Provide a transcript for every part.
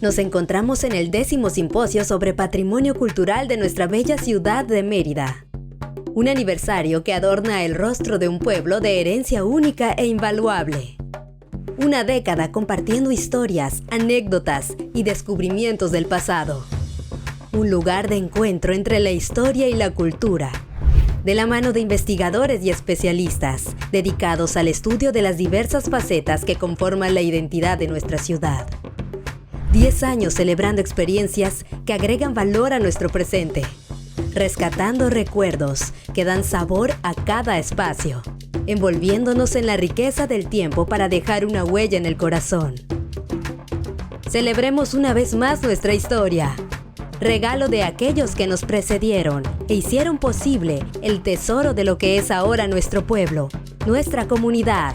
Nos encontramos en el 10º Simposio sobre Patrimonio Cultural de nuestra bella ciudad de Mérida. Un aniversario que adorna el rostro de un pueblo de herencia única e invaluable. Una década compartiendo historias, anécdotas y descubrimientos del pasado. Un lugar de encuentro entre la historia y la cultura. De la mano de investigadores y especialistas, dedicados al estudio de las diversas facetas que conforman la identidad de nuestra ciudad. 10 años celebrando experiencias que agregan valor a nuestro presente, rescatando recuerdos que dan sabor a cada espacio, envolviéndonos en la riqueza del tiempo para dejar una huella en el corazón. Celebremos una vez más nuestra historia, regalo de aquellos que nos precedieron e hicieron posible el tesoro de lo que es ahora nuestro pueblo, nuestra comunidad.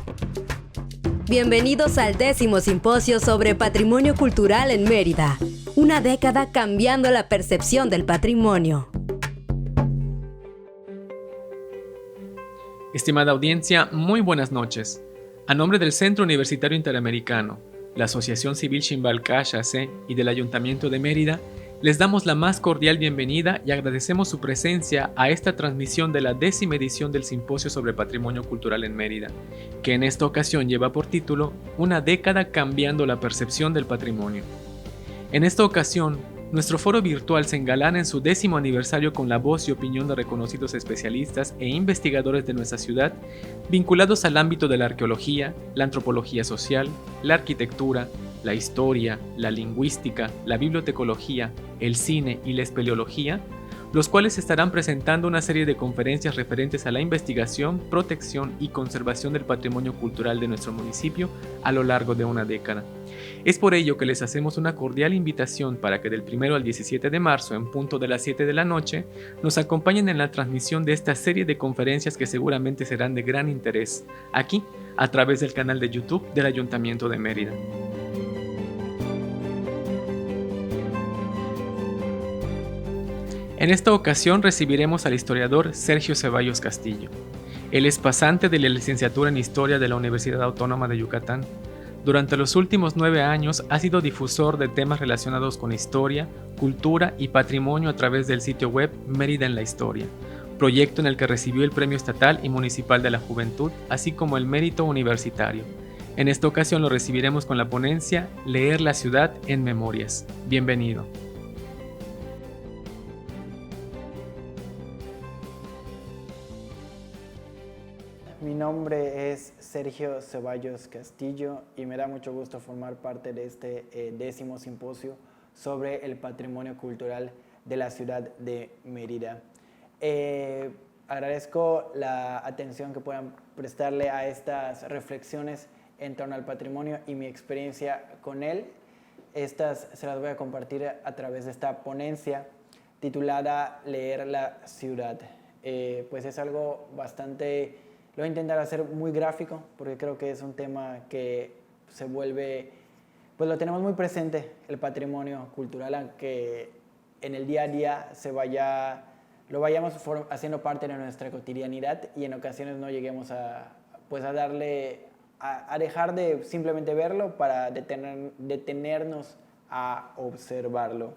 Bienvenidos al 10º Simposio sobre Patrimonio Cultural en Mérida. Una década cambiando la percepción del patrimonio. Estimada audiencia, muy buenas noches. A nombre del Centro Universitario Interamericano, la Asociación Civil Chimbalcaya C y del Ayuntamiento de Mérida, les damos la más cordial bienvenida y agradecemos su presencia a esta transmisión de la 10ª edición del Simposio sobre Patrimonio Cultural en Mérida, que en esta ocasión lleva por título Una década cambiando la percepción del patrimonio. En esta ocasión, nuestro foro virtual se engalana en su 10º aniversario con la voz y opinión de reconocidos especialistas e investigadores de nuestra ciudad, vinculados al ámbito de la arqueología, la antropología social, la arquitectura, la historia, la lingüística, la bibliotecología, el cine y la espeleología, los cuales estarán presentando una serie de conferencias referentes a la investigación, protección y conservación del patrimonio cultural de nuestro municipio a lo largo de una década. Es por ello que les hacemos una cordial invitación para que del 1 al 17 de marzo, en punto de las 7 de la noche, nos acompañen en la transmisión de esta serie de conferencias que seguramente serán de gran interés, aquí, a través del canal de YouTube del Ayuntamiento de Mérida. En esta ocasión recibiremos al historiador Sergio Ceballos Castillo. Él es pasante de la licenciatura en Historia de la Universidad Autónoma de Yucatán. Durante los últimos 9 años ha sido difusor de temas relacionados con historia, cultura y patrimonio a través del sitio web Mérida en la Historia, proyecto en el que recibió el Premio Estatal y Municipal de la Juventud, así como el Mérito Universitario. En esta ocasión lo recibiremos con la ponencia Leer la ciudad en memorias. Bienvenido. Mi nombre es Sergio Ceballos Castillo y me da mucho gusto formar parte de este 10º Simposio sobre el patrimonio cultural de la ciudad de Mérida. Agradezco la atención que puedan prestarle a estas reflexiones en torno al patrimonio y mi experiencia con él. Estas se las voy a compartir a través de esta ponencia titulada Leer la ciudad. Pues es algo bastante... Lo voy a intentar hacer muy gráfico porque creo que es un tema que se vuelve, pues lo tenemos muy presente, el patrimonio cultural, aunque en el día a día lo vayamos haciendo parte de nuestra cotidianidad y en ocasiones no lleguemos a dejar de simplemente verlo para detenernos a observarlo.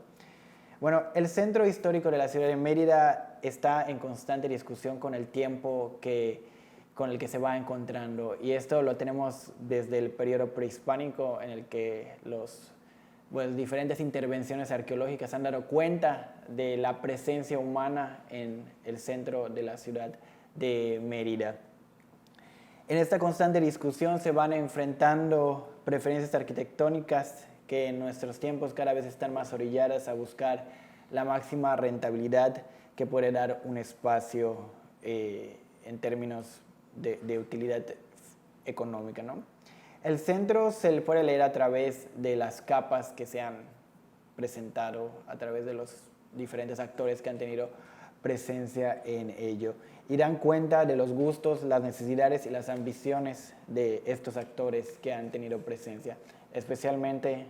Bueno, el centro histórico de la ciudad de Mérida está en constante discusión con el tiempo con el que se va encontrando. Y esto lo tenemos desde el periodo prehispánico, en el que diferentes intervenciones arqueológicas han dado cuenta de la presencia humana en el centro de la ciudad de Mérida. En esta constante discusión se van enfrentando preferencias arquitectónicas que en nuestros tiempos cada vez están más orilladas a buscar la máxima rentabilidad que puede dar un espacio en términos de utilidad económica, ¿no? El centro se le puede leer a través de las capas que se han presentado, a través de los diferentes actores que han tenido presencia en ello, y dan cuenta de los gustos, las necesidades y las ambiciones de estos actores que han tenido presencia, especialmente,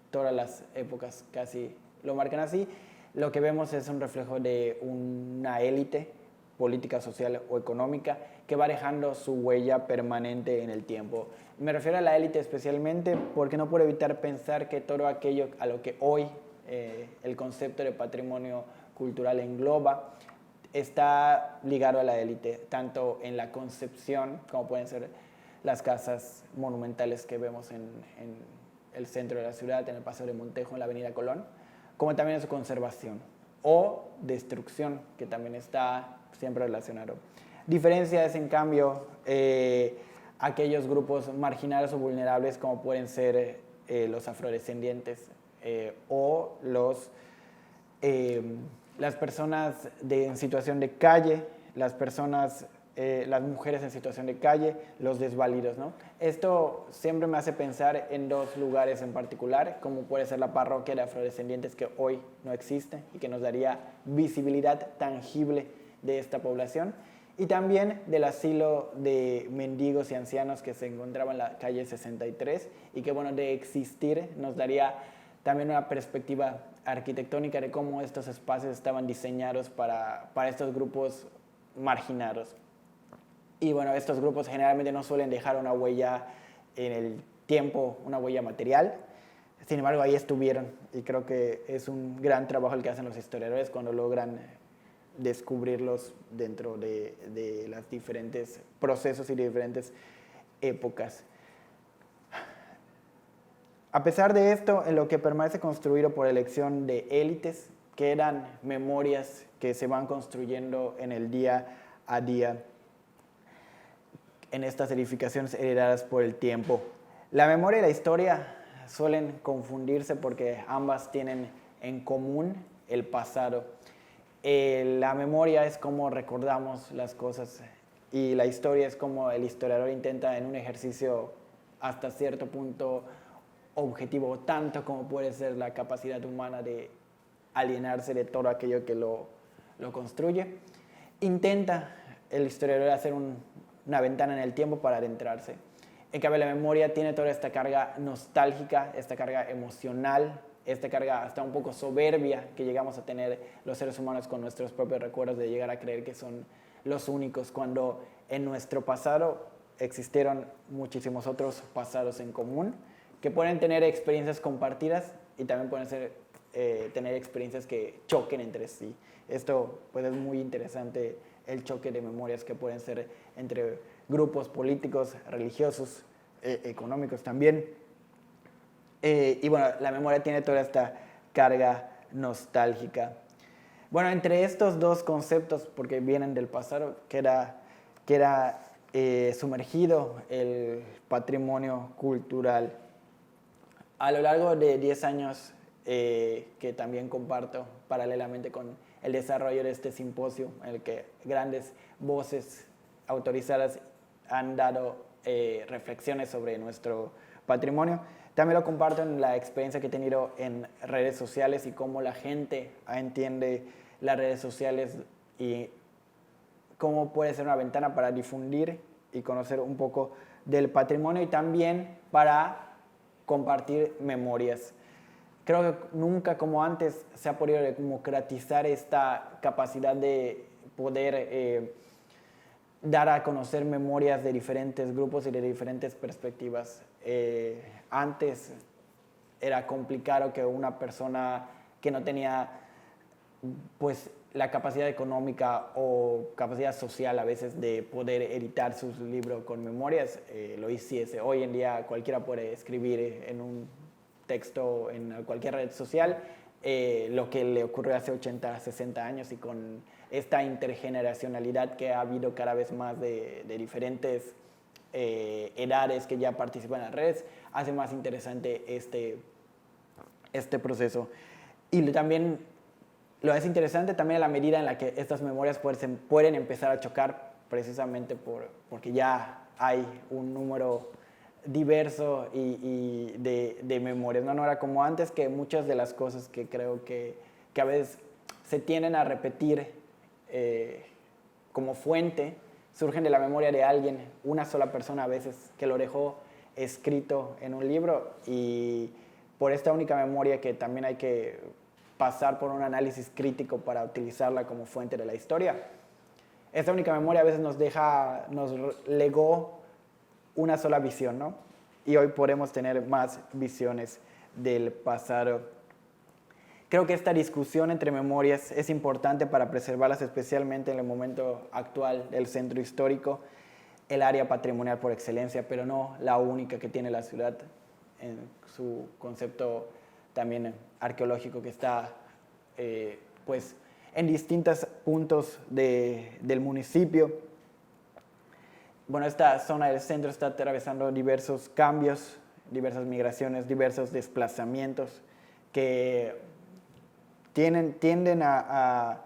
todas las épocas casi lo marcan así. Lo que vemos es un reflejo de una élite política, social o económica que va dejando su huella permanente en el tiempo. Me refiero a la élite especialmente porque no puedo evitar pensar que todo aquello a lo que hoy el concepto de patrimonio cultural engloba está ligado a la élite, tanto en la concepción, como pueden ser las casas monumentales que vemos en el centro de la ciudad, en el Paseo de Montejo, en la Avenida Colón, como también en su conservación o destrucción, que también está siempre relacionado. Diferencia es, en cambio, aquellos grupos marginales o vulnerables, como pueden ser los afrodescendientes o las personas en situación de calle, las mujeres en situación de calle, los desvalidos, ¿no? Esto siempre me hace pensar en dos lugares en particular, como puede ser la parroquia de afrodescendientes, que hoy no existe y que nos daría visibilidad tangible de esta población, y también del asilo de mendigos y ancianos que se encontraba en la calle 63 y que, bueno, de existir nos daría también una perspectiva arquitectónica de cómo estos espacios estaban diseñados para estos grupos marginados. Y bueno, estos grupos generalmente no suelen dejar una huella en el tiempo, una huella material. Sin embargo, ahí estuvieron, y creo que es un gran trabajo el que hacen los historiadores cuando logran descubrirlos dentro de los diferentes procesos y diferentes épocas. A pesar de esto, en lo que permanece construido por elección de élites, quedan memorias que se van construyendo en el día a día en estas edificaciones heredadas por el tiempo. La memoria y la historia suelen confundirse porque ambas tienen en común el pasado. La memoria es cómo recordamos las cosas y la historia es como el historiador intenta, en un ejercicio hasta cierto punto objetivo, tanto como puede ser la capacidad humana de alienarse de todo aquello que lo construye, intenta el historiador hacer una ventana en el tiempo para adentrarse. En cambio, la memoria tiene toda esta carga nostálgica, esta carga emocional, esta carga hasta un poco soberbia que llegamos a tener los seres humanos con nuestros propios recuerdos, de llegar a creer que son los únicos, cuando en nuestro pasado existieron muchísimos otros pasados en común que pueden tener experiencias compartidas y también pueden tener experiencias que choquen entre sí. Esto pues, es muy interesante, el choque de memorias que pueden ser entre grupos políticos, religiosos, económicos también. Y bueno, la memoria tiene toda esta carga nostálgica. Bueno, entre estos dos conceptos, porque vienen del pasado, queda sumergido el patrimonio cultural. A lo largo de 10 años que también comparto paralelamente con el desarrollo de este simposio, en el que grandes voces autorizadas han dado reflexiones sobre nuestro patrimonio, también lo comparto en la experiencia que he tenido en redes sociales y cómo la gente entiende las redes sociales y cómo puede ser una ventana para difundir y conocer un poco del patrimonio y también para compartir memorias. Creo que nunca como antes se ha podido democratizar esta capacidad de poder dar a conocer memorias de diferentes grupos y de diferentes perspectivas. Antes era complicado que una persona que no tenía pues, la capacidad económica o capacidad social a veces de poder editar sus libros con memorias, lo hiciese. Hoy en día cualquiera puede escribir en un texto en cualquier red social lo que le ocurrió hace 80, 60 años, y con esta intergeneracionalidad que ha habido cada vez más de diferentes edades que ya participan en las redes, hace más interesante este proceso. Y también lo es interesante también a la medida en la que estas memorias pueden empezar a chocar, precisamente porque ya hay un número diverso y de memorias. No era como antes, que muchas de las cosas que creo que a veces se tienden a repetir como fuente surgen de la memoria de alguien, una sola persona a veces, que lo dejó escrito en un libro, y por esta única memoria que también hay que pasar por un análisis crítico para utilizarla como fuente de la historia. esta única memoria a veces nos legó una sola visión, ¿no? Y hoy podemos tener más visiones del pasado. Creo que esta discusión entre memorias es importante para preservarlas, especialmente en el momento actual del centro histórico, el área patrimonial por excelencia, pero no la única que tiene la ciudad en su concepto también arqueológico, que está pues en distintos puntos del municipio. Bueno, esta zona del centro está atravesando diversos cambios, diversas migraciones, diversos desplazamientos que tienden a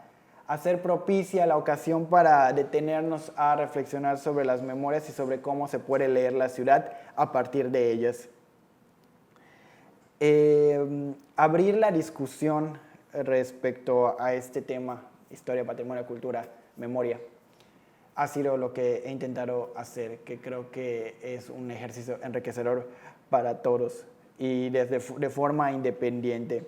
hacer propicia la ocasión para detenernos a reflexionar sobre las memorias y sobre cómo se puede leer la ciudad a partir de ellas. Abrir la discusión respecto a este tema, historia, patrimonio, cultura, memoria, ha sido lo que he intentado hacer, que creo que es un ejercicio enriquecedor para todos y de forma independiente.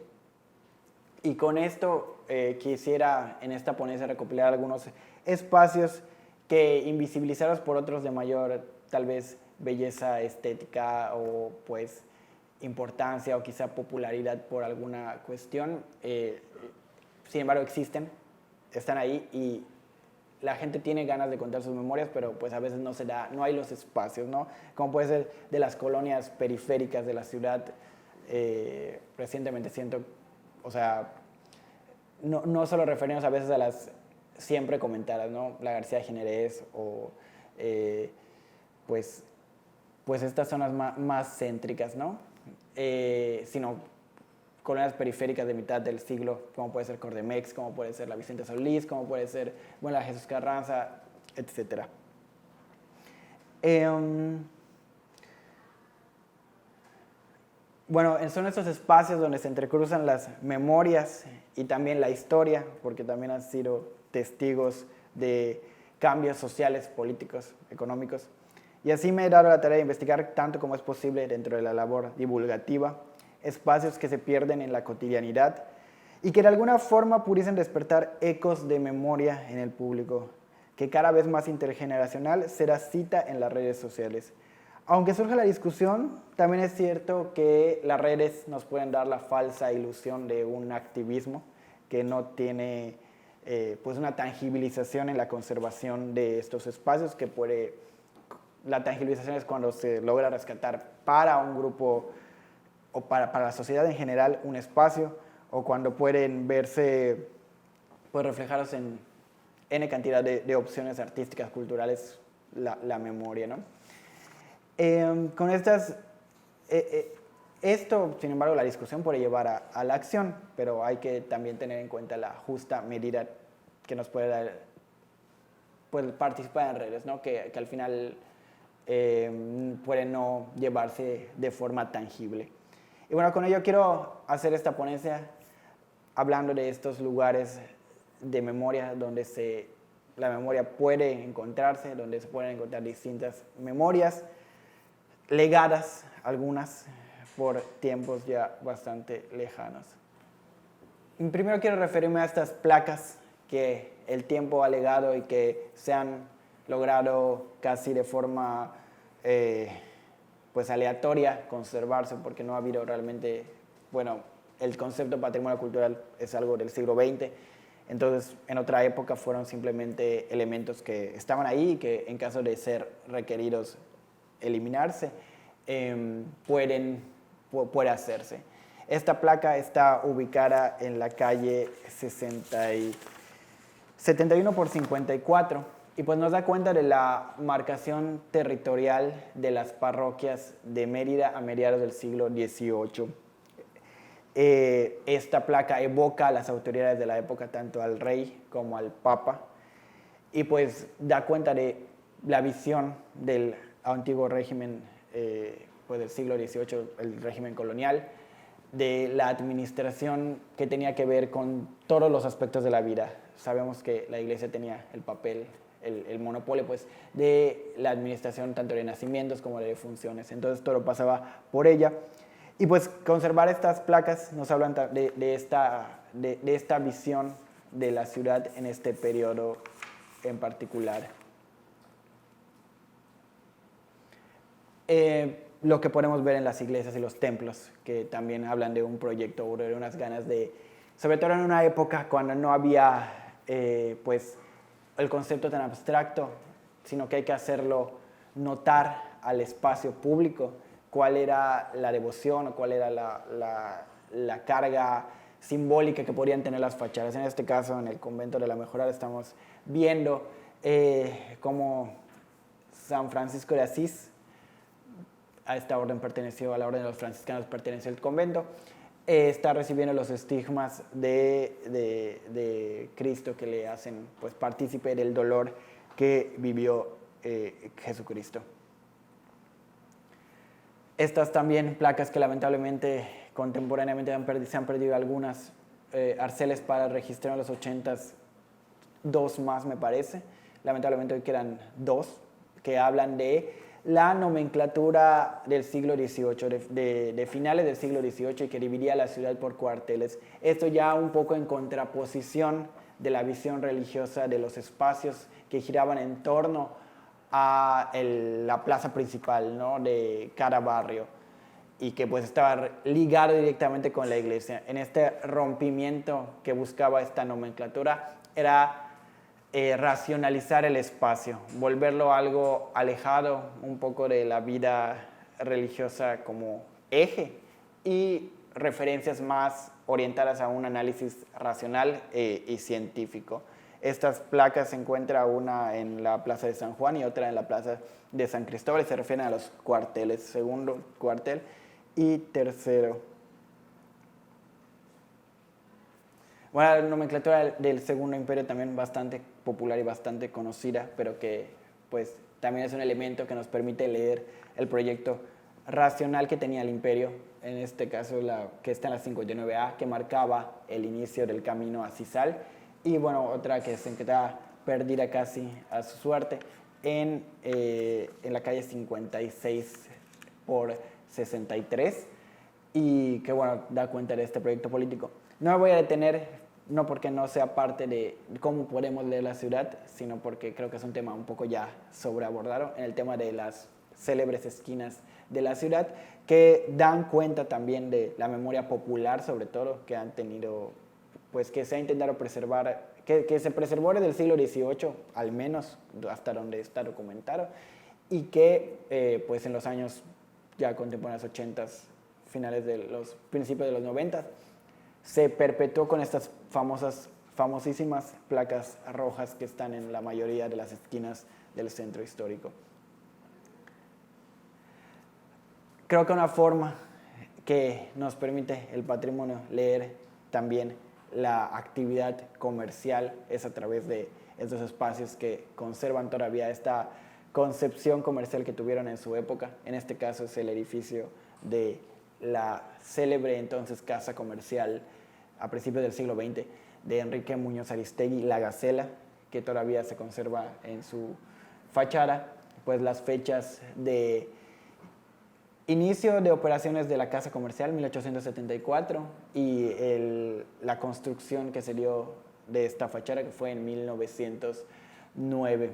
Y con esto quisiera en esta ponencia recopilar algunos espacios que, invisibilizados por otros de mayor tal vez belleza estética o pues importancia o quizá popularidad por alguna cuestión, sin embargo existen, están ahí y la gente tiene ganas de contar sus memorias, pero pues a veces no se da, no hay los espacios, ¿no? Como puede ser de las colonias periféricas de la ciudad. Recientemente siento, o sea, no solo referirnos a veces a las siempre comentadas, ¿no? La García de Generés o pues estas zonas más céntricas, ¿no? Sino colonias periféricas de mitad del siglo, como puede ser Cordemex, como puede ser la Vicente Solís, como puede ser, bueno, la Jesús Carranza, etc. Bueno, son estos espacios donde se entrecruzan las memorias y también la historia, porque también han sido testigos de cambios sociales, políticos, económicos. Y así me he dado la tarea de investigar tanto como es posible dentro de la labor divulgativa, espacios que se pierden en la cotidianidad y que de alguna forma pudiesen despertar ecos de memoria en el público, que cada vez más intergeneracional será cita en las redes sociales. Aunque surja la discusión, también es cierto que las redes nos pueden dar la falsa ilusión de un activismo que no tiene pues una tangibilización en la conservación de estos espacios, que la tangibilización es cuando se logra rescatar para un grupo o para la sociedad en general un espacio, o cuando pueden verse pues reflejados en N cantidad de opciones artísticas, culturales, la memoria, ¿no? Con esto, sin embargo, la discusión puede llevar a la acción, pero hay que también tener en cuenta la justa medida que nos puede dar pues, participar en redes, ¿no? Que al final puede no llevarse de forma tangible. Y bueno, con ello quiero hacer esta ponencia hablando de estos lugares de memoria donde la memoria puede encontrarse, donde se pueden encontrar distintas memorias, legadas algunas por tiempos ya bastante lejanos. Primero quiero referirme a estas placas que el tiempo ha legado y que se han logrado casi de forma pues aleatoria conservarse, porque no ha habido realmente, bueno, el concepto de patrimonio cultural es algo del siglo XX, entonces en otra época fueron simplemente elementos que estaban ahí y que en caso de ser requeridos eliminarse, puede hacerse. Esta placa está ubicada en la calle 71 por 54 y pues nos da cuenta de la marcación territorial de las parroquias de Mérida a mediados del siglo XVIII. Esta placa evoca a las autoridades de la época, tanto al rey como al papa, y pues da cuenta de la visión del antiguo régimen pues del siglo XVIII, el régimen colonial, de la administración que tenía que ver con todos los aspectos de la vida. Sabemos que la iglesia tenía el papel, el monopolio pues, de la administración tanto de nacimientos como de funciones, entonces todo pasaba por ella. Y pues conservar estas placas nos hablan de esta visión de la ciudad en este periodo en particular. Lo que podemos ver en las iglesias y los templos, que también hablan de un proyecto o de unas ganas de, sobre todo en una época cuando no había pues el concepto tan abstracto, sino que hay que hacerlo notar al espacio público cuál era la devoción o cuál era la carga simbólica que podrían tener las fachadas. En este caso, en el convento de la Mejorada, estamos viendo cómo San Francisco de Asís, a esta orden perteneció, a la orden de los franciscanos perteneció el convento, está recibiendo los estigmas de Cristo que le hacen pues partícipe del dolor que vivió Jesucristo. Estas también placas que lamentablemente contemporáneamente se han perdido algunas, arceles para registrar en los 80s, 2 más me parece, lamentablemente hoy quedan 2, que hablan de la nomenclatura del siglo XVIII, de finales del siglo XVIII, y que dividía la ciudad por cuarteles. Esto ya un poco en contraposición de la visión religiosa de los espacios que giraban en torno a la plaza principal, ¿no?, de cada barrio, y que pues estaba ligado directamente con la iglesia. En este rompimiento que buscaba esta nomenclatura era racionalizar el espacio, volverlo algo alejado un poco de la vida religiosa como eje y referencias más orientadas a un análisis racional y científico. Estas placas se encuentra una en la Plaza de San Juan y otra en la Plaza de San Cristóbal y se refieren a los cuarteles, segundo cuartel y tercero. Bueno, la nomenclatura del Segundo Imperio también bastante popular y bastante conocida, pero que pues también es un elemento que nos permite leer el proyecto racional que tenía el imperio, en este caso que está en la 59A, que marcaba el inicio del camino a Cisal, y bueno, otra que se encontraba perdida casi a su suerte en la calle 56 por 63, y que bueno, da cuenta de este proyecto político. No me voy a detener, no porque no sea parte de cómo podemos leer la ciudad, sino porque creo que es un tema un poco ya sobreabordado en el tema de las célebres esquinas de la ciudad, que dan cuenta también de la memoria popular, sobre todo, que han tenido, pues que se ha intentado preservar, que se preservó desde el siglo XVIII, al menos hasta donde está documentado, y que pues en los años ya contemporáneos, 80s, principios de los 90s, se perpetuó con estas famosísimas placas rojas que están en la mayoría de las esquinas del centro histórico. Creo que una forma que nos permite el patrimonio leer también la actividad comercial es a través de estos espacios que conservan todavía esta concepción comercial que tuvieron en su época. En este caso es el edificio de la célebre entonces casa comercial a principios del siglo XX de Enrique Muñoz Aristegui, La Gacela, que todavía se conserva en su fachada, pues las fechas de inicio de operaciones de la casa comercial, 1874, y la construcción que se dio de esta fachada, que fue en 1909.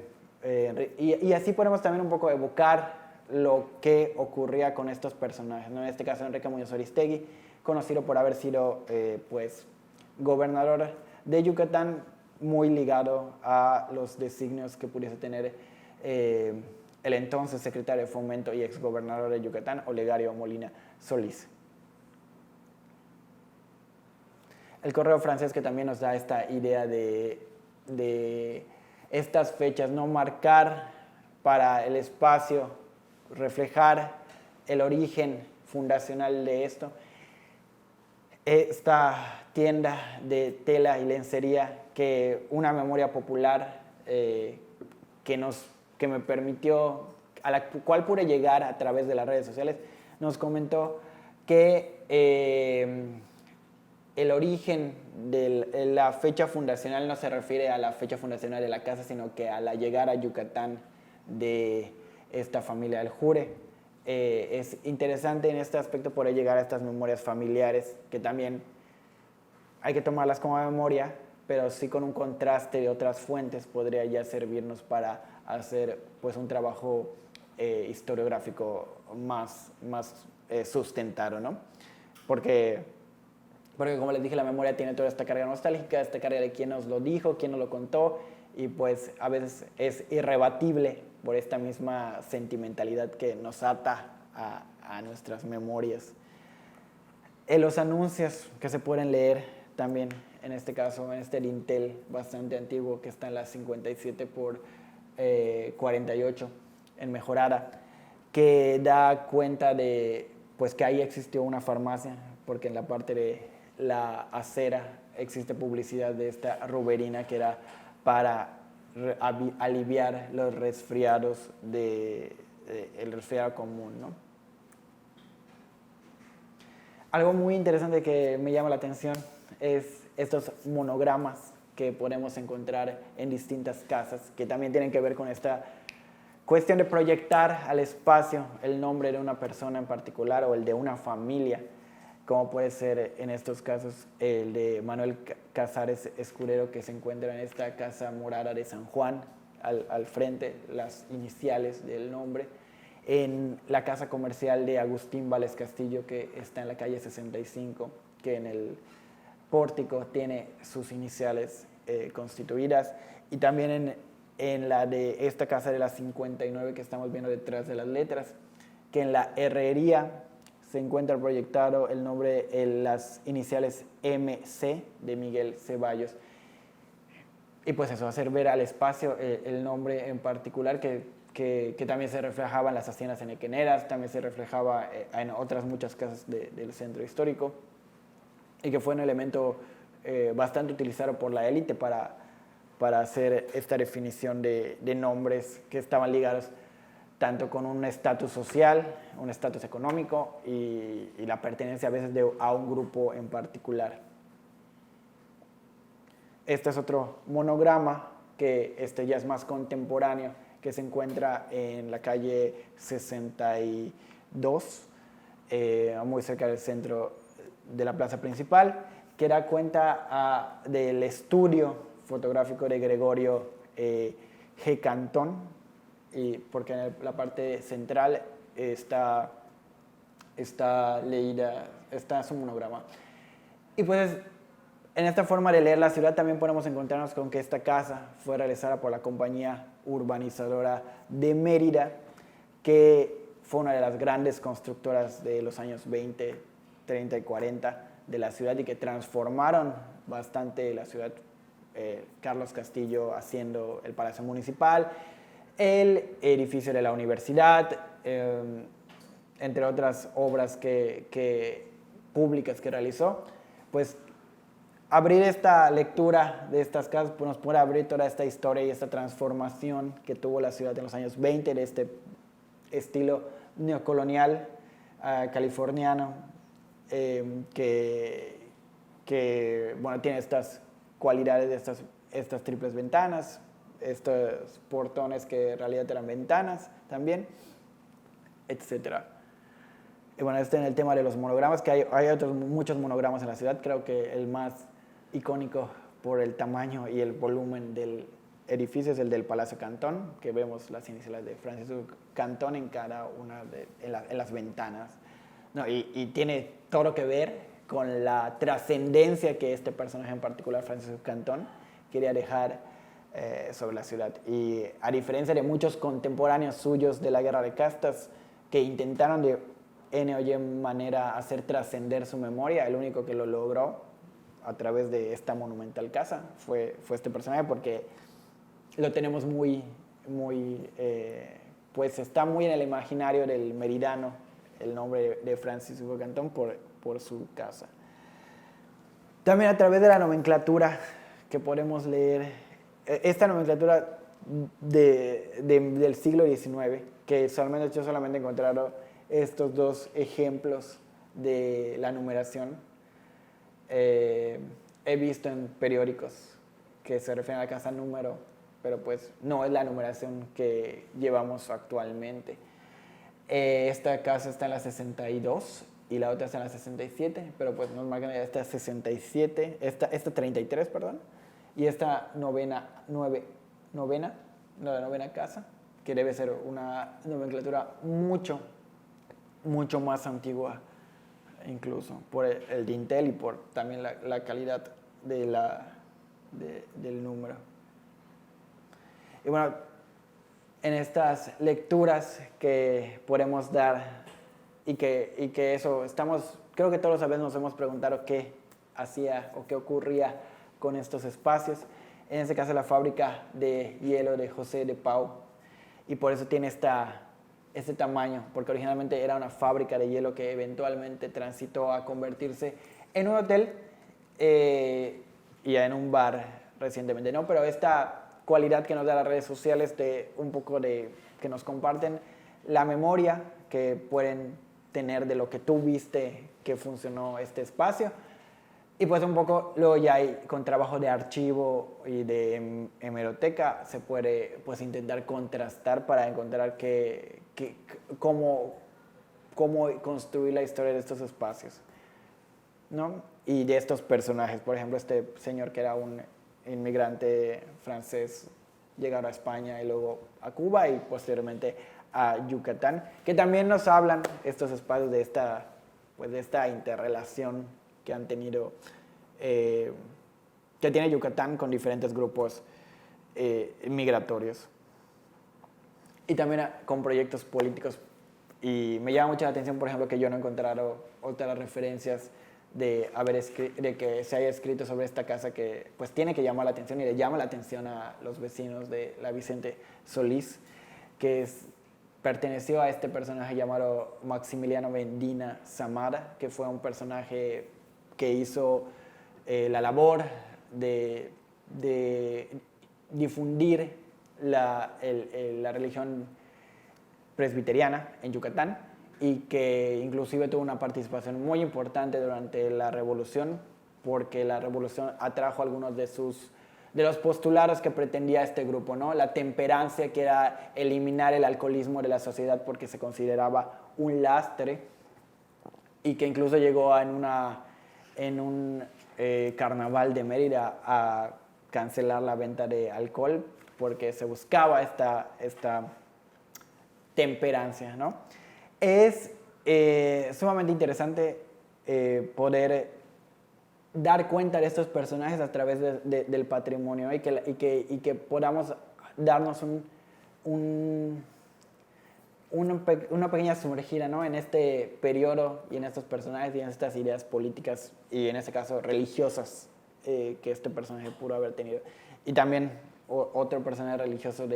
Y así podemos también un poco evocar lo que ocurría con estos personajes, ¿no? En este caso Enrique Muñoz Aristegui, conocido por haber sido pues, gobernador de Yucatán, muy ligado a los designios que pudiese tener el entonces secretario de Fomento y exgobernador de Yucatán, Olegario Molina Solís. El correo francés, que también nos da esta idea de estas fechas, no marcar para el espacio, reflejar el origen fundacional de esto. Esta tienda de tela y lencería, que una memoria popular que me permitió, a la cual pude llegar a través de las redes sociales, nos comentó que el origen de la fecha fundacional no se refiere a la fecha fundacional de la casa, sino que a la llegada a Yucatán de esta familia del Jure. Es interesante en este aspecto poder llegar a estas memorias familiares, que también hay que tomarlas como memoria, pero sí con un contraste de otras fuentes podría ya servirnos para hacer pues un trabajo historiográfico más sustentado, ¿no? Porque como les dije, la memoria tiene toda esta carga nostálgica, esta carga de quién nos lo dijo, quién nos lo contó, y pues a veces es irrebatible por esta misma sentimentalidad que nos ata a nuestras memorias. Los anuncios que se pueden leer también, en este caso, en este dintel bastante antiguo que está en la 57 por 48 en Mejorada, que da cuenta de pues que ahí existió una farmacia, porque en la parte de la acera existe publicidad de esta ruberina que era para aliviar los resfriados el resfriado común, ¿no? Algo muy interesante que me llama la atención es estos monogramas que podemos encontrar en distintas casas, que también tienen que ver con esta cuestión de proyectar al espacio el nombre de una persona en particular o el de una familia, como puede ser en estos casos el de Manuel Casares Escudero, que se encuentra en esta casa morada de San Juan, al frente, las iniciales del nombre, en la casa comercial de Agustín Vales Castillo, que está en la calle 65, que en el pórtico tiene sus iniciales constituidas, y también en la de esta casa de la 59 que estamos viendo detrás de las letras, que en la herrería se encuentra proyectado el nombre, las iniciales MC de Miguel Ceballos. Y pues eso, hacer ver al espacio el nombre en particular que también se reflejaba en las haciendas enequeneras, también se reflejaba en otras muchas casas del centro histórico, y que fue un elemento bastante utilizado por la élite para hacer esta definición de nombres que estaban ligados tanto con un estatus social, un estatus económico y la pertenencia a veces a un grupo en particular. Este es otro monograma que ya es más contemporáneo, que se encuentra en la calle 62, muy cerca del centro de la plaza principal, que da cuenta del estudio fotográfico de Gregorio G. Cantón, y porque en la parte central está leída, está su monograma. Y pues en esta forma de leer la ciudad también podemos encontrarnos con que esta casa fue realizada por la Compañía Urbanizadora de Mérida, que fue una de las grandes constructoras de los años 20, 30 y 40 de la ciudad, y que transformaron bastante la ciudad. Carlos Castillo haciendo el Palacio Municipal, el edificio de la universidad, entre otras obras públicas que realizó. Pues abrir esta lectura de estas casas pues nos puede abrir toda esta historia y esta transformación que tuvo la ciudad en los años 20 de este estilo neocolonial californiano, que bueno, tiene estas cualidades de estas triples ventanas, estos portones que en realidad eran ventanas también, etc. Y bueno, en el tema de los monogramas, que hay muchos monogramas en la ciudad. Creo que el más icónico por el tamaño y el volumen del edificio es el del Palacio Cantón, que vemos las iniciales de Francisco Cantón en cada una en las ventanas, ¿no? Y tiene todo que ver con la trascendencia que este personaje en particular, Francisco Cantón, quería dejar sobre la ciudad. Y a diferencia de muchos contemporáneos suyos de la Guerra de Castas, que intentaron de N o Y manera hacer trascender su memoria, el único que lo logró a través de esta monumental casa fue este personaje, porque lo tenemos pues está muy en el imaginario del meridano, el nombre de Francisco Cantón por su casa. También a través de la nomenclatura que podemos leer, esta nomenclatura del siglo XIX, que yo solamente he encontrado estos dos ejemplos de la numeración. He visto en periódicos que se refieren a la casa número, pero pues no es la numeración que llevamos actualmente. Esta casa está en la 62 y la otra está en la 67, pero pues nos marcan esta 67, esta 33, perdón, Y esta la novena casa, que debe ser una nomenclatura mucho más antigua, incluso por el dintel y por también la calidad del número. Y bueno, en estas lecturas que podemos dar y que eso, creo que todos a veces nos hemos preguntado qué hacía o qué ocurría con estos espacios. En este caso la fábrica de hielo de José de Pau, y por eso tiene este tamaño, porque originalmente era una fábrica de hielo que eventualmente transitó a convertirse en un hotel y en un bar recientemente, ¿no? Pero esta cualidad que nos da las redes sociales de un poco de que nos comparten la memoria que pueden tener de lo que tú viste que funcionó este espacio, y pues un poco luego ya con trabajo de archivo y de hemeroteca se puede pues intentar contrastar para encontrar cómo construir la historia de estos espacios, ¿no? Y de estos personajes. Por ejemplo, este señor que era un inmigrante francés, llegaron a España y luego a Cuba y posteriormente a Yucatán, que también nos hablan estos espacios de esta interrelación que han tenido, que tiene Yucatán con diferentes grupos migratorios. Y también con proyectos políticos. Y me llama mucho la atención, por ejemplo, que yo no he encontrado otras referencias de que se haya escrito sobre esta casa que pues tiene que llamar la atención y le llama la atención a los vecinos de la Vicente Solís, que perteneció a este personaje llamado Maximiliano Medina Zamara, que fue un personaje que hizo la labor de difundir la religión presbiteriana en Yucatán, y que inclusive tuvo una participación muy importante durante la revolución, porque la revolución atrajo algunos de los postulados que pretendía este grupo, ¿no? La temperancia, que era eliminar el alcoholismo de la sociedad porque se consideraba un lastre, y que incluso llegó en un carnaval de Mérida a cancelar la venta de alcohol porque se buscaba esta temperancia, ¿no? Es sumamente interesante poder dar cuenta de estos personajes a través del patrimonio, y que podamos darnos una pequeña sumergida, ¿no? En este periodo y en estos personajes y en estas ideas políticas y en este caso religiosas que este personaje pudo haber tenido. Y también otro personaje religioso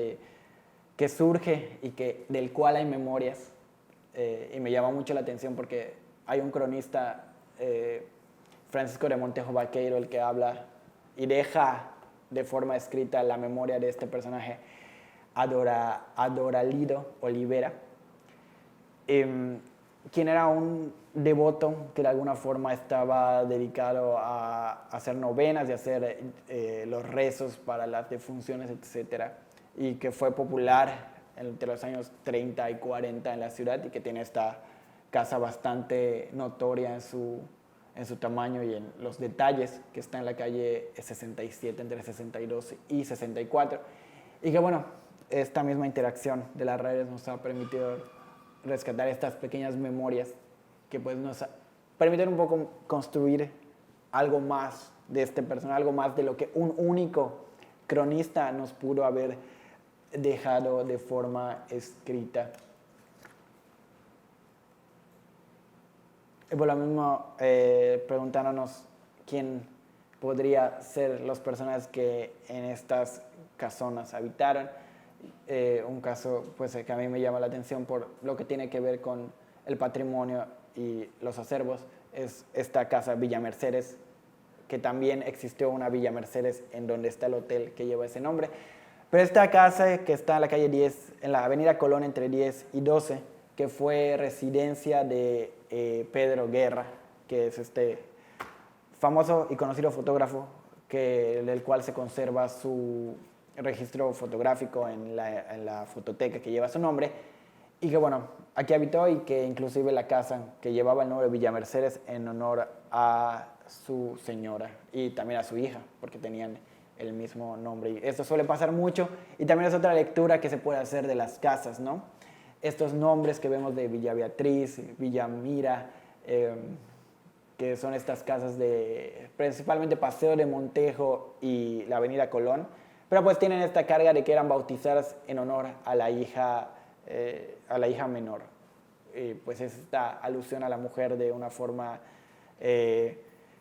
que surge y del cual hay memorias. Y me llama mucho la atención porque hay un cronista, Francisco de Montejo Vaqueiro, el que habla y deja de forma escrita la memoria de este personaje, Adoralido Olivera, quien era un devoto que de alguna forma estaba dedicado a hacer novenas y hacer los rezos para las defunciones, etc., y que fue popular entre los años 30 y 40 en la ciudad, y que tiene esta casa bastante notoria en su tamaño y en los detalles, que está en la calle 67, entre 62 y 64. Y que bueno, esta misma interacción de las redes nos ha permitido rescatar estas pequeñas memorias que pues nos permiten un poco construir algo más de este personaje, algo más de lo que un único cronista nos pudo haber dejado de forma escrita. Y por lo mismo, preguntándonos quién podría ser los personajes que en estas casonas habitaron. Un caso pues, que a mí me llama la atención por lo que tiene que ver con el patrimonio y los acervos es esta casa Villa Mercedes, que también existió una Villa Mercedes en donde está el hotel que lleva ese nombre. Pero esta casa que está en la calle 10, en la avenida Colón entre 10 y 12, que fue residencia de Pedro Guerra, que es este famoso y conocido fotógrafo del cual se conserva su registro fotográfico en la fototeca que lleva su nombre, y que bueno, aquí habitó, y que inclusive la casa que llevaba el nombre de Villa Mercedes en honor a su señora y también a su hija, porque tenían el mismo nombre. Y esto suele pasar mucho, y también es otra lectura que se puede hacer de las casas, ¿no? Estos nombres que vemos de Villa Beatriz, Villa Mira, que son estas casas de principalmente Paseo de Montejo y la Avenida Colón, pero pues tienen esta carga de que eran bautizadas en honor a la hija menor. Pues es esta alusión a la mujer de una forma,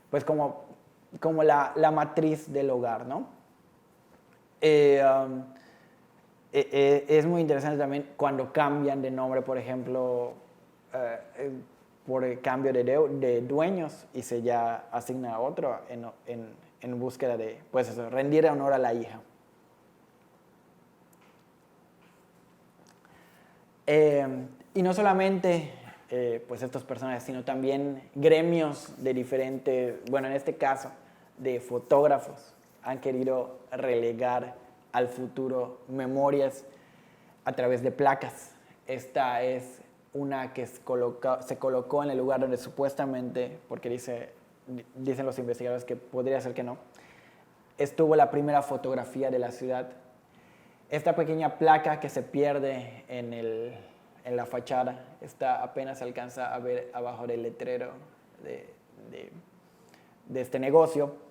pues como la matriz del hogar, ¿no? Es muy interesante también cuando cambian de nombre, por ejemplo, por el cambio de dueños y se ya asigna a otro en búsqueda de, pues eso, rendir honor a la hija. Y no solamente pues estos personajes, sino también gremios de diferentes, bueno, en este caso, de fotógrafos, han querido relegar al futuro memorias a través de placas. Esta es una que se colocó en el lugar donde supuestamente, porque dicen los investigadores que podría ser que no, estuvo la primera fotografía de la ciudad. Esta pequeña placa que se pierde en la fachada, apenas se alcanza a ver abajo del letrero de este negocio,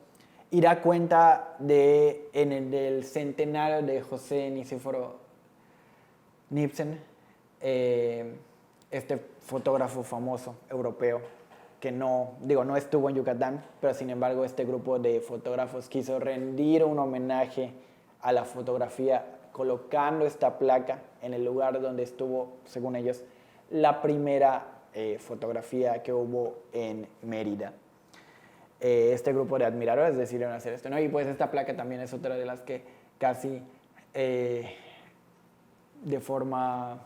y da cuenta del centenario de José Nicéforo Nipsen, este fotógrafo famoso europeo que no estuvo en Yucatán, pero sin embargo este grupo de fotógrafos quiso rendir un homenaje a la fotografía colocando esta placa en el lugar donde estuvo, según ellos, la primera fotografía que hubo en Mérida. Este grupo de admiradores decidieron hacer esto, ¿no? Y pues esta placa también es otra de las que casi de forma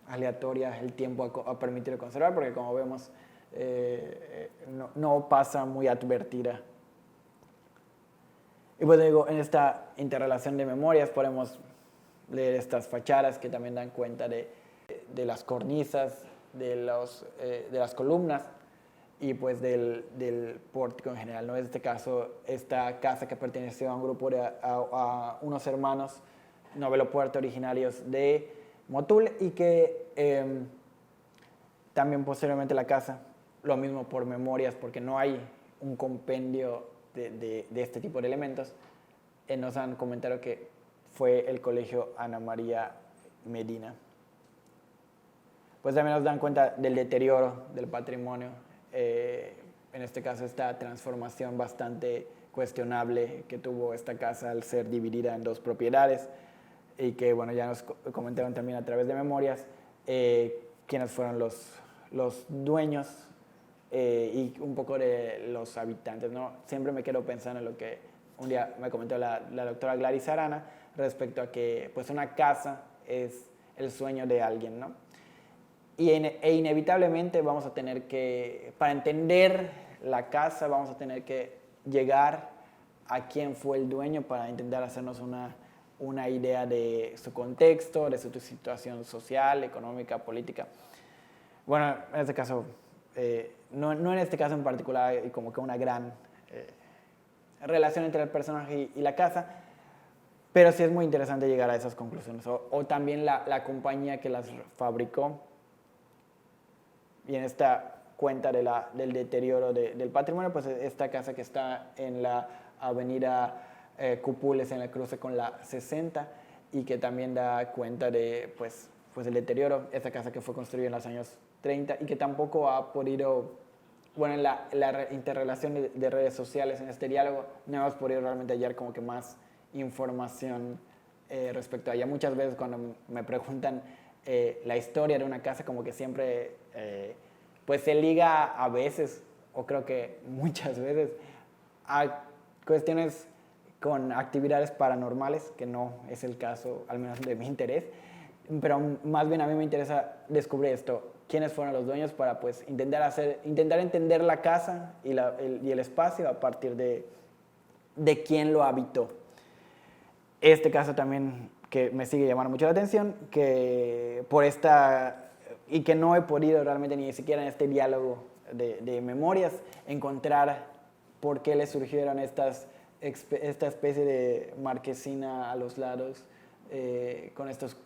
aleatoria el tiempo ha permitido conservar, porque como vemos no pasa muy advertida. Y pues digo, en esta interrelación de memorias podemos leer estas fachadas que también dan cuenta de las cornisas, de las columnas y pues del pórtico en general, ¿no? En este caso, esta casa que perteneció a un grupo a unos hermanos novelopuerto originarios de Motul, y que también posteriormente la casa, lo mismo por memorias, porque no hay un compendio de este tipo de elementos, nos han comentado que fue el colegio Ana María Medina. Pues también nos dan cuenta del deterioro del patrimonio, en este caso esta transformación bastante cuestionable que tuvo esta casa al ser dividida en dos propiedades, y que bueno, ya nos comentaron también a través de memorias quiénes fueron los dueños y un poco de los habitantes, ¿no? Siempre me quedo pensando en lo que un día me comentó la doctora Gladys Arana respecto a que pues una casa es el sueño de alguien, ¿no? E inevitablemente vamos a tener que, para entender la casa, vamos a tener que llegar a quién fue el dueño para intentar hacernos una idea de su contexto, de su situación social, económica, política. Bueno, en este caso, no en este caso en particular hay como que una gran relación entre el personaje y la casa, pero sí es muy interesante llegar a esas conclusiones. O también la compañía que las fabricó, y en esta cuenta del deterioro del patrimonio, pues esta casa que está en la avenida Cupules, en la cruce con la 60, y que también da cuenta de pues el deterioro, esta casa que fue construida en los años 30 y que tampoco ha podido, bueno, en la interrelación de redes sociales, en este diálogo, no hemos podido realmente hallar como que más información respecto a ella. Muchas veces cuando me preguntan la historia de una casa, como que siempre pues se liga a veces, o creo que muchas veces, a cuestiones con actividades paranormales, que no es el caso, al menos de mi interés, pero más bien a mí me interesa descubrir esto, quiénes fueron los dueños, para pues intentar entender la casa y el espacio a partir de quién lo habitó. Este caso también que me sigue llamando mucho la atención, que por y que no he podido realmente ni siquiera en este diálogo de memorias encontrar por qué le surgieron estas esta especie de marquesina a los lados con estos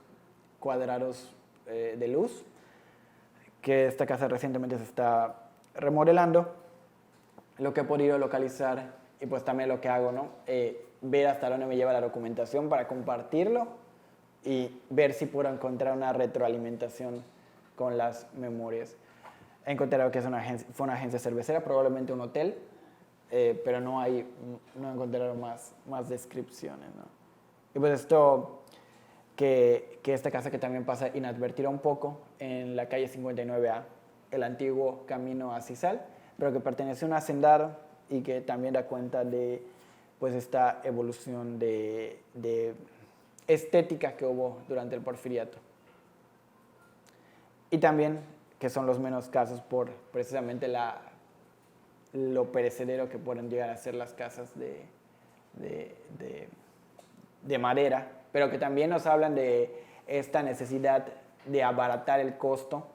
cuadrados de luz, que esta casa recientemente se está remodelando. Lo que he podido localizar y pues también lo que hago, ¿no? Ver hasta dónde me lleva la documentación para compartirlo y ver si puedo encontrar una retroalimentación con las memorias. He encontrado que fue una agencia cervecera, probablemente un hotel, pero no he encontrado más descripciones, ¿no? Y pues esto, que esta casa que también pasa inadvertida un poco en la calle 59A, el antiguo camino a Cisal, pero que pertenece a un hacendado y que también da cuenta de pues esta evolución de estética que hubo durante el Porfiriato. Y también que son los menos casos por precisamente lo perecedero que pueden llegar a ser las casas de madera, pero que también nos hablan de esta necesidad de abaratar el costo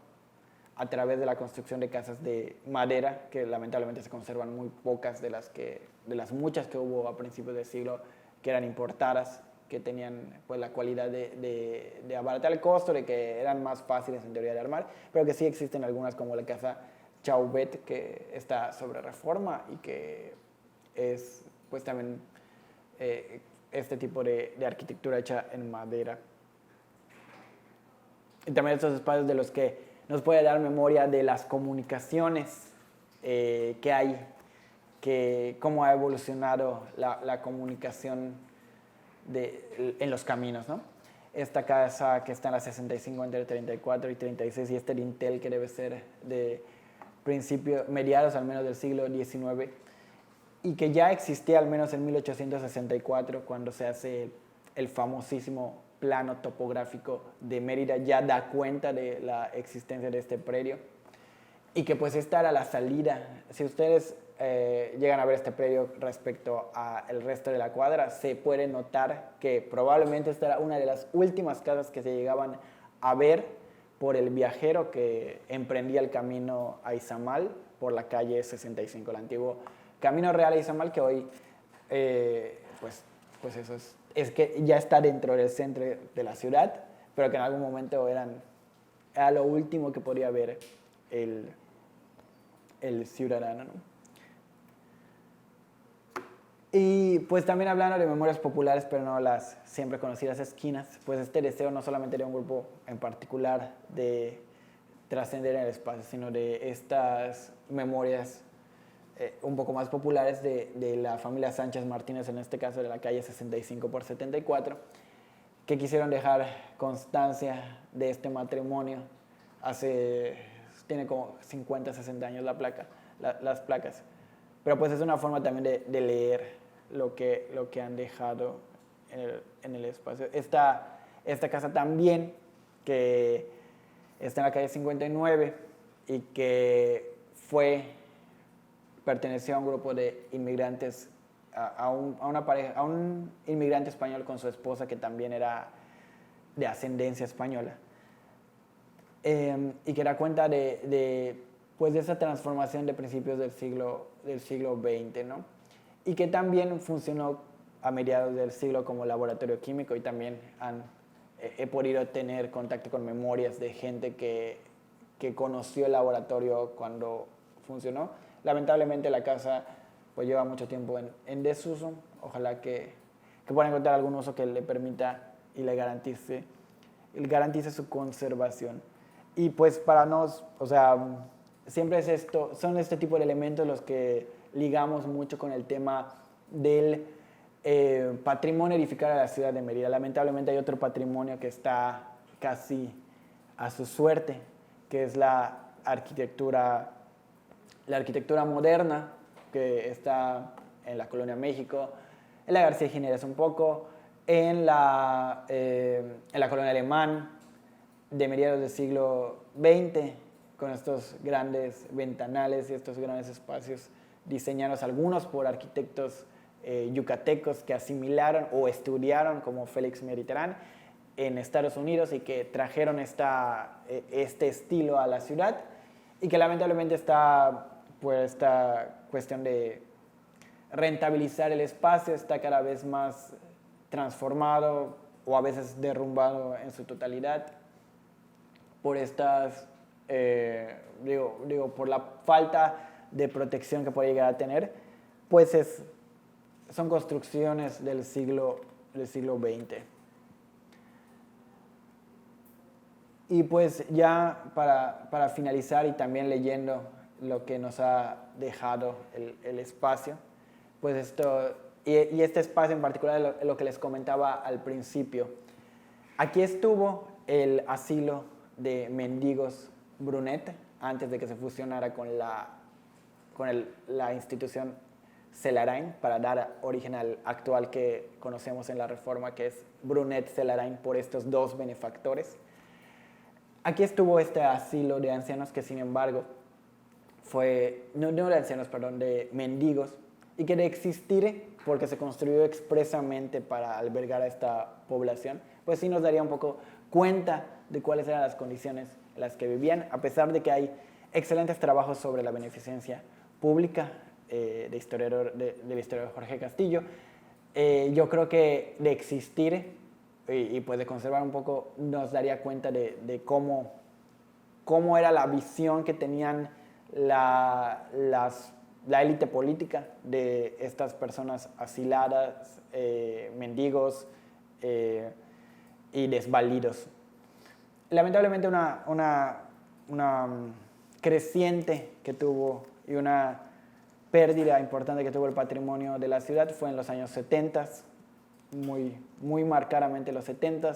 a través de la construcción de casas de madera, que lamentablemente se conservan muy pocas de las muchas que hubo a principios del siglo, que eran importadas, que tenían pues la cualidad de abaratar el costo, de que eran más fáciles en teoría de armar, pero que sí existen algunas como la casa Chauvet, que está sobre Reforma y que es pues también este tipo de arquitectura hecha en madera. Y también estos espacios de los que nos puede dar memoria de las comunicaciones que hay, cómo ha evolucionado la comunicación en los caminos, ¿no? Esta casa que está en la 65 entre 34 y 36 y este dintel que debe ser de mediados al menos del siglo XIX y que ya existía al menos en 1864 cuando se hace el famosísimo plano topográfico de Mérida, ya da cuenta de la existencia de este predio y que pues esta era la salida. Si ustedes llegan a ver este predio respecto al resto de la cuadra, se puede notar que probablemente esta era una de las últimas casas que se llegaban a ver por el viajero que emprendía el camino a Izamal por la calle 65, el antiguo Camino Real a Izamal, que hoy pues eso es que ya está dentro del centro de la ciudad, pero que en algún momento era lo último que podía ver el ciudadano, ¿no? Y pues también hablando de memorias populares, pero no las siempre conocidas esquinas, pues este deseo no solamente de un grupo en particular de trascender en el espacio, sino de estas memorias un poco más populares de la familia Sánchez Martínez, en este caso de la calle 65 por 74, que quisieron dejar constancia de este matrimonio. Tiene como 50, 60 años las placas. Pero pues es una forma también de leer lo que han dejado en el espacio. Esta casa también, que está en la calle 59 y que perteneció a un grupo de inmigrantes, a un inmigrante español con su esposa que también era de ascendencia española, y que da cuenta de esa transformación de principios del siglo XX, ¿no? Y que también funcionó a mediados del siglo como laboratorio químico y también he podido tener contacto con memorias de gente que conoció el laboratorio cuando funcionó. Lamentablemente la casa pues lleva mucho tiempo en desuso. Ojalá que puedan encontrar algún uso que le permita y le garantice su conservación. Y pues para nos, o sea, siempre son este tipo de elementos los que ligamos mucho con el tema del patrimonio edificado de la ciudad de Mérida. Lamentablemente hay otro patrimonio que está casi a su suerte, que es la arquitectura moderna, que está en la Colonia México, en la García Jiménez un poco, en la Colonia Alemán, de mediados del siglo XX, con estos grandes ventanales y estos grandes espacios diseñados algunos por arquitectos yucatecos que asimilaron o estudiaron, como Félix Meriterán, en Estados Unidos y que trajeron este estilo a la ciudad y que lamentablemente está por esta cuestión de rentabilizar el espacio, está cada vez más transformado o a veces derrumbado en su totalidad por estas, por la falta de protección que puede llegar a tener, pues son construcciones del siglo XX. Y pues ya para finalizar y también leyendo lo que nos ha dejado el espacio, pues y este espacio en particular lo que les comentaba al principio. Aquí estuvo el asilo de mendigos Brunet antes de que se fusionara con la institución Celarain para dar origen al actual que conocemos en la Reforma, que es Brunet Celarain, por estos dos benefactores. Aquí estuvo este asilo de ancianos que, sin embargo, no de ancianos, perdón, de mendigos, y que de existir, porque se construyó expresamente para albergar a esta población, pues sí nos daría un poco cuenta de cuáles eran las condiciones en las que vivían, a pesar de que hay excelentes trabajos sobre la beneficencia pública del historiador Jorge Castillo. Yo creo que de existir y pues de conservar un poco nos daría cuenta de cómo era la visión que tenían la élite política de estas personas asiladas, mendigos y desvalidos. Lamentablemente una creciente que tuvo y una pérdida importante que tuvo el patrimonio de la ciudad fue en los años 70, muy marcadamente los 70,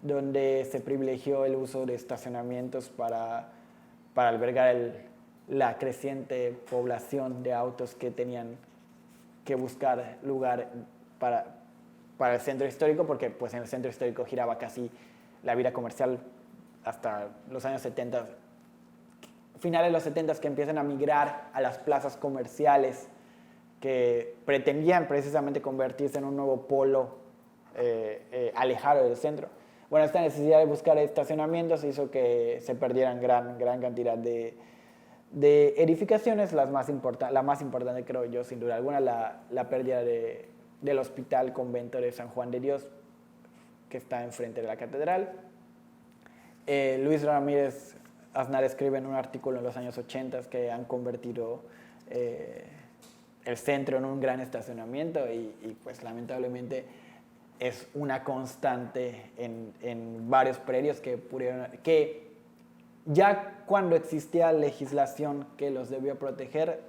donde se privilegió el uso de estacionamientos para albergar la creciente población de autos que tenían que buscar lugar para el centro histórico, porque pues en el centro histórico giraba casi la vida comercial hasta los años 70, finales de los 70, que empiezan a migrar a las plazas comerciales que pretendían precisamente convertirse en un nuevo polo alejado del centro. Bueno, esta necesidad de buscar estacionamientos hizo que se perdieran gran cantidad de edificaciones. La más importante, creo yo, sin duda alguna, la pérdida del Hospital Convento de San Juan de Dios, que está enfrente de la catedral. Luis Ramírez Aznar escribe en un artículo en los años 80 que han convertido el centro en un gran estacionamiento y pues lamentablemente es una constante en varios predios que ya cuando existía legislación que los debió proteger,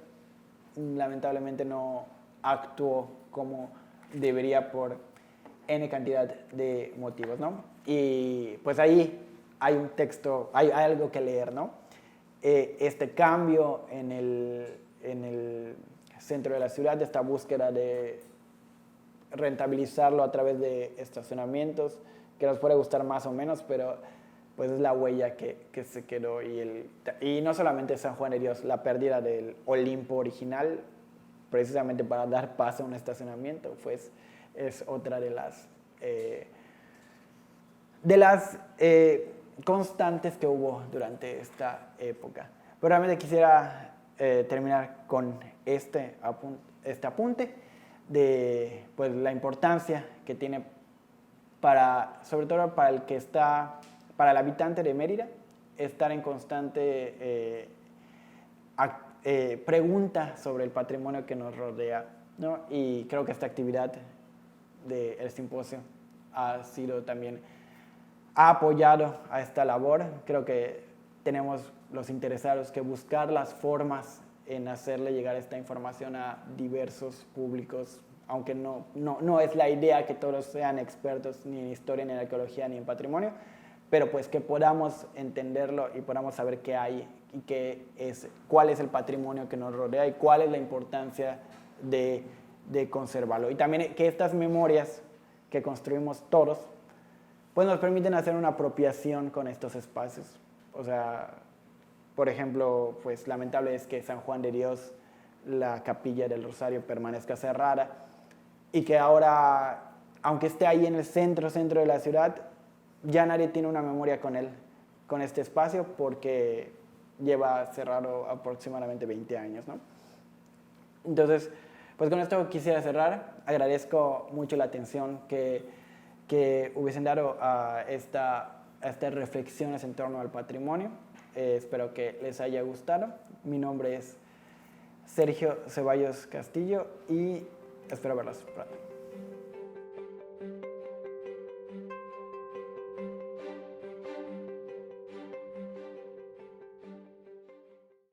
lamentablemente no actuó como debería por N cantidad de motivos, ¿no? Y pues ahí hay un texto, hay algo que leer, ¿no? Este cambio en el centro de la ciudad, esta búsqueda de rentabilizarlo a través de estacionamientos, que nos puede gustar más o menos, pero pues es la huella que se quedó. Y no solamente San Juan de Dios, la pérdida del Olimpo original, precisamente para dar paso a un estacionamiento, pues es otra de las constantes que hubo durante esta época. Pero realmente quisiera terminar con este apunte de pues, la importancia que tiene sobre todo para el habitante de Mérida, estar en constante pregunta sobre el patrimonio que nos rodea, ¿no? Y creo que esta actividad del simposio ha apoyado a esta labor. Creo que tenemos los interesados que buscar las formas en hacerle llegar esta información a diversos públicos, aunque no es la idea que todos sean expertos ni en historia, ni en arqueología, ni en patrimonio, pero pues que podamos entenderlo y podamos saber qué hay y cuál es el patrimonio que nos rodea y cuál es la importancia de conservarlo. Y también que estas memorias que construimos todos, pues nos permiten hacer una apropiación con estos espacios. O sea, por ejemplo, pues lamentable es que San Juan de Dios, la capilla del Rosario, permanezca cerrada y que ahora, aunque esté ahí en el centro de la ciudad, ya nadie tiene una memoria con este espacio porque lleva cerrado aproximadamente 20 años, ¿no? Entonces, Pues con esto quisiera cerrar. Agradezco mucho la atención que hubiesen dado a estas reflexiones en torno al patrimonio. Espero que les haya gustado. Mi nombre es Sergio Ceballos Castillo y espero verlos pronto.